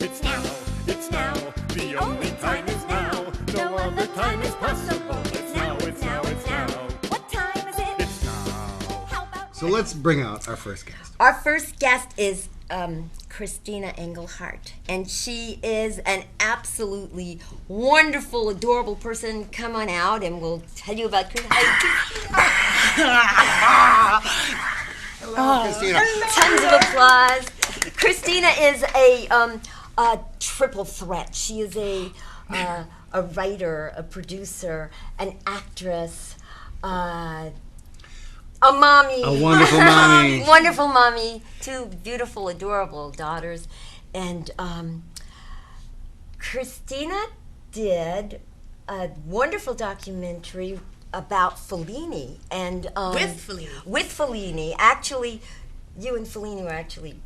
It's now, it's now, the only time is now. No other time is possible. It's now, it's now, it's now. What time is it? It's now. How about So let's bring out our first guest. Our first guest is Christina Englehardt, and she is an absolutely wonderful, adorable person. Come on out, and we'll tell you about Christina. Hello, Christina. Tons of applause. Christina is a triple threat. She is a writer, a producer, an actress, a mommy. A wonderful mommy. Wonderful mommy. Two beautiful, adorable daughters. And Christina did a wonderful documentary about Fellini. And with Fellini. Actually, you and Fellini were actually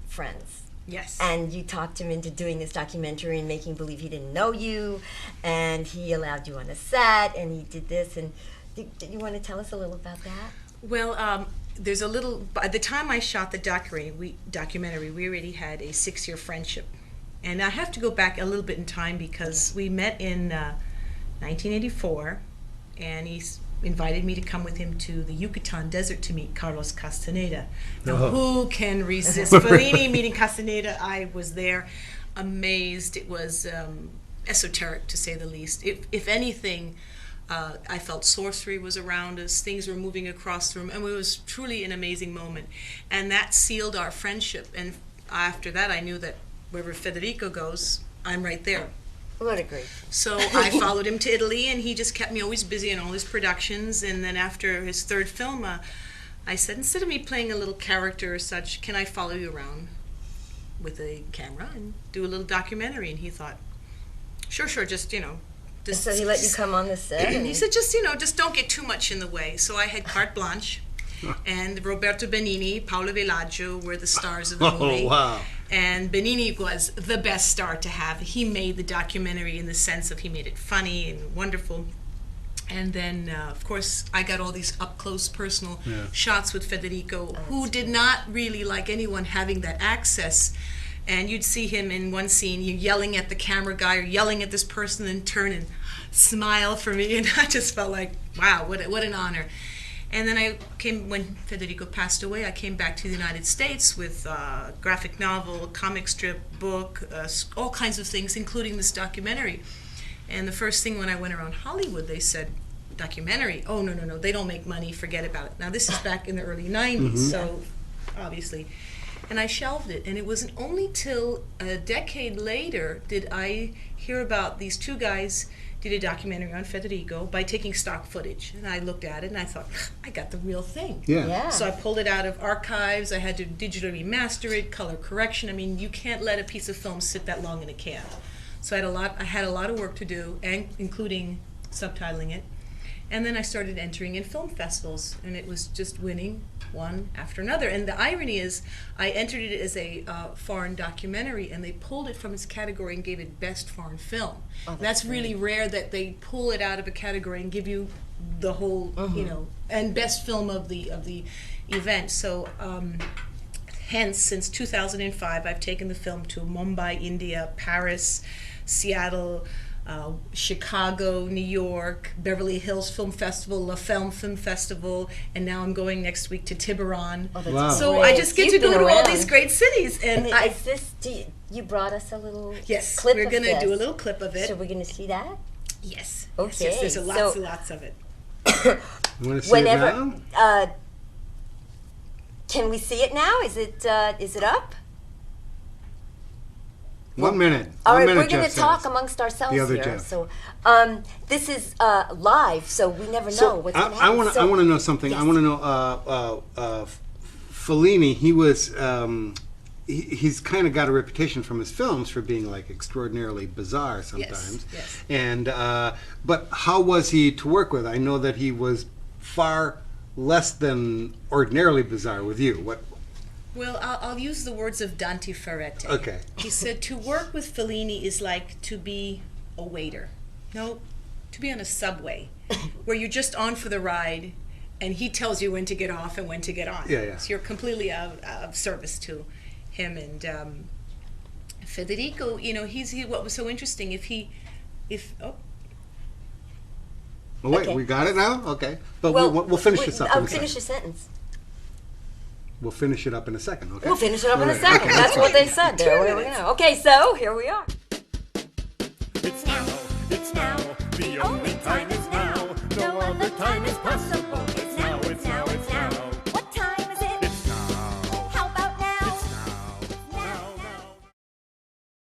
friends. Yes. And you talked him into doing this documentary and making believe he didn't know you, and he allowed you on a set, and he did this. And did you want to tell us a little about that? Well, there's a little. By the time I shot the documentary, we already had a 6-year friendship, and I have to go back a little bit in time because we met in 1984, and he's invited me to come with him to the Yucatan desert to meet Carlos Castaneda. Now, who can resist Fellini meeting Castaneda? I was there, amazed. It was esoteric, to say the least. If anything, I felt sorcery was around us. Things were moving across the room, and it was truly an amazing moment. And that sealed our friendship. And after that, I knew that wherever Federico goes, I'm right there. What a great. So I followed him to Italy, and he just kept me always busy in all his productions. And then after his third film, I said, instead of me playing a little character or such, can I follow you around with a camera and do a little documentary? And he thought, sure, just, Just, so he let you come on the set? And he said, just don't get too much in the way. So I had carte blanche. And Roberto Benigni, Paolo Villaggio were the stars of the movie. Oh, wow. And Benigni was the best star to have. He made the documentary in the sense of he made it funny and wonderful. And then, of course, I got all these up-close personal shots with Federico, who did not really like anyone having that access. And you'd see him in one scene, you yelling at the camera guy or yelling at this person, and turn and smile for me. And I just felt like, wow, what an honor. And then when Federico passed away, I came back to the United States with a graphic novel, comic strip, book, all kinds of things, including this documentary. And the first thing when I went around Hollywood, they said, documentary? Oh, no, they don't make money, forget about it. Now, this is back in the early 90s, so obviously. And I shelved it. And it wasn't only till a decade later did I hear about these two guys did a documentary on Federico by taking stock footage. And I looked at it and I thought, I got the real thing. Yeah. So I pulled it out of archives. I had to digitally remaster it, color correction. I mean, you can't let a piece of film sit that long in a can. So I had a lot of work to do, and including subtitling it. And then I started entering in film festivals, and it was just winning one after another. And the irony is, I entered it as a foreign documentary, and they pulled it from its category and gave it Best Foreign Film. Oh, that's really rare that they pull it out of a category and give you the whole, and Best Film of the event. So, hence, since 2005, I've taken the film to Mumbai, India, Paris, Seattle, Chicago, New York, Beverly Hills Film Festival, La Film Film Festival, and now I'm going next week to Tiburon. Oh, that's Wow. So great. I just get You've to go been to all around. these great cities. And Is this, you brought us a little yes, clip we're of going to this. do a little clip of it. So we're going to see that? Yes. Okay. Yes, there's lots and lots of it. You want to see it now? Can we see it now? Is it up? 1 minute. All right, 1 minute, we're going Jeff to talk says. amongst ourselves The other here. Jeff. So, this is live, so we never know So what's going to I happen. want to know something. Yes. I want to know. Fellini, he was. He's kind of got a reputation from his films for being like extraordinarily bizarre sometimes. Yes. And but how was he to work with? I know that he was far less than ordinarily bizarre with you. What? Well, I'll use the words of Dante Ferretti. Okay. He said, to work with Fellini is like to be a waiter. No, to be on a subway, where you're just on for the ride, and he tells you when to get off and when to get on. Yeah. So you're completely of service to him. And Federico, what was so interesting, Oh, wait, Okay. we got it now? Okay. But we'll finish this up in a finish second. your sentence. We'll finish it up in a second, okay? We'll finish it up in a All right. second. Okay, That's fine. what they said there. Where we go. Okay, so here we are. It's now, the only time is now. No other time is possible.